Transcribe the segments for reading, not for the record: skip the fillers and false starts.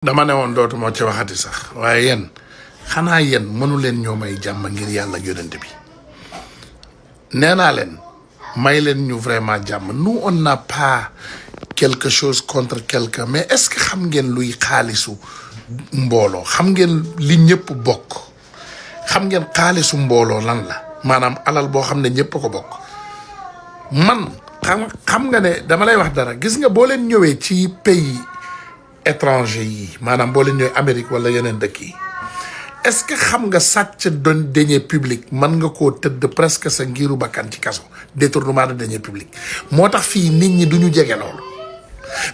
dama ne woon dootuma ci waxati sax waaye yéen xanaa yéen mënu leen ñoo may jàmm ngir yàlla yonent bi nee naa leen may leen ñu vraiment jàmm nous on n'a pas quelque chose contre quelqu'un mais est-ce que xam ngeen luy xaalisu mbooloo xam ngeen li ñëpp bokk xam ngeen xaalisu mbooloo lan la maanaam alal boo xam ne ñëpp ko bokk man xam nga ne dama lay wax dara gis nga boo leen ñëwee ci pays étranger yi maanaam boo leen ñëwee Amérique wala yeneen dëkk yi est-ce que xam nga sàcc doon deniers publics mën nga koo tëdd presque sa ngiru bakkan ci kaso détournement de deniers publics moo tax fii nit ñi duñu jege loolu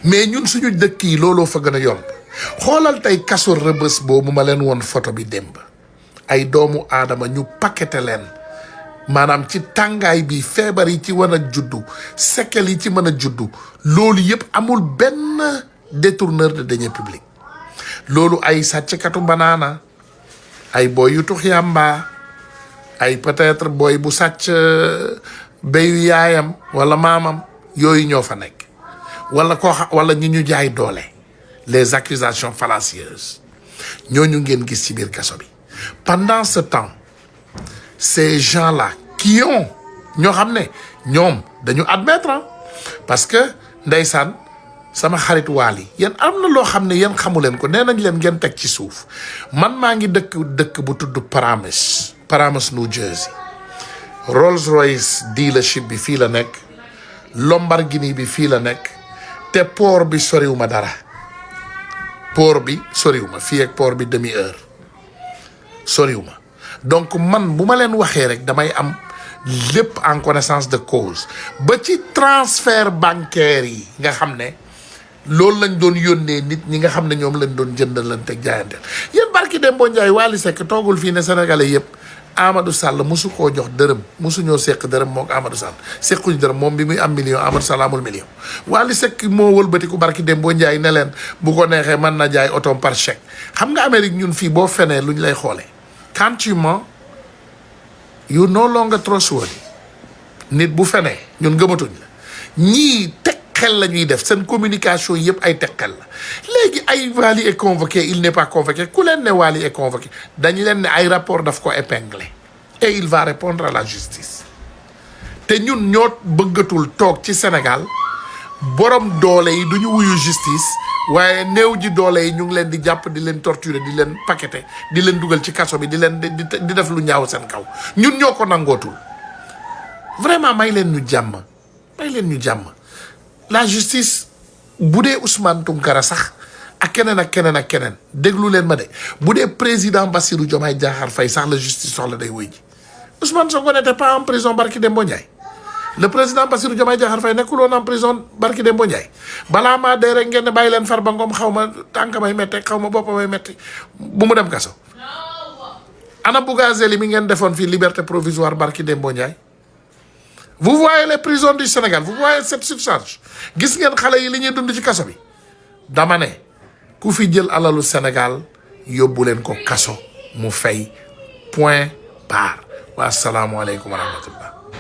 mais ñun suñu dëkk yi looloo fa gën a yomb xoolal tey kaso Rebeuss boobu ma leen woon photo bi démb ay doomu aadama ñu paqueté leen maanaam ci tàngaay bi feebar yi ci mën a juddu séquelles yi ci mën a juddu loolu yëpp amul benn détourneur de deniers publics loolu ay sàcckatu banaana ay boy yu tux yàmba ay peut-être boy bu sàcc béyu yaayam wala maamam yooyu ñoo fa nekk wala wala ñi ñu jaay doole les accusations fallacieuses ñooñu ngeen gis ci biir kaso bi pendant ce temps ces gens-là qui ont ñoo xam ne ñoom dañu admettre parce que ndeysaan sama xarit Waly yéen am na loo xam ne yéen xamu leen ko nee nañ leen ngeen teg ci suuf man maa ngi dëkk bu tudd Paramus New Jersey Rolls Royce dealership bi fii la nekk Lamborghini bi fii la nekk te port bi soriwuma dara port bi soriwuma fii ak port bi demi-heure soriwuma donc man bu ma leen waxee rek damay am lépp en connaissance de cause ba ci transfert bancaire yi nga xam ne loolu lañ doon yónnee nit ñi nga xam ne ñoom lañ doon jëndalante ak jaayanteel yéen barki Dembo Ndiaye Wally Seck toogul fii ne sénégalais yëpp Amadou Sall mosu koo jox dërëm mosuñoo seq dërëm mook Amadou Sall sequñ dërëm moom bi muy am million Amadou Sall amul million Wally Seck moo wëlbatiku barki Dembo Ndiaye ne leen bu ko neexee mën na jaay otom par chèque xam nga Amérique ñun fii boo fenee luñ lay xoolee quand tu mens you no longer trustworthy nit bu fenee ñun gëmatuñ la ñii teg xel la ñuy def seen communication yëpp ay teg xel la léegi ay Wally est convoqué il n'est pas convoqué ku leen ne Wally est convoqué dañ leen ne ay rapport daf ko épinglé et il va répondre à la justice te ñun ñoo bëggatul toog ci Sénégal borom doole yi duñu wuyu justice waaye néew ji doole yi ñu ngi leen di jàpp di leen torturer di leen paqueté di leen dugal ci kaso bi di leen di def lu ñaaw seen kaw ñun ñoo ko nangootul vraiment may leen ñu jàmm may leen ñu jàmm la justice bu dee Ousmane Tounkara sax ak keneen ak keneen ak keneen déglu leen ma de bu dee président Bassirou Diomaye Diakhar Faye sax la justice soxla day wuy ji Ousmane Sonko n'était pas en prison barki Dembo Ndiaye le président Bassirou Diomaye Diakhar Faye nekkul woon en prison barki Dembo Ndiaye balaa maa dee rek ngeen ne bàyyi leen Farba Ngom xaw ma tànk may metti xaw ma bopp may metti bu mu dem kaso ana Bougazeli mi ngeen defoon fii liberté provisoire barki Dembo Ndiaye vous voyez les prisons du Sénégal vous voyez cette surcharge gis ngeen xale yi li ñuy dund ci kaso bi dama ne ku fi jël alalu Sénégal yóbbu leen ko kaso mu fay point barre wa salaamu aleykum wa rahmatullah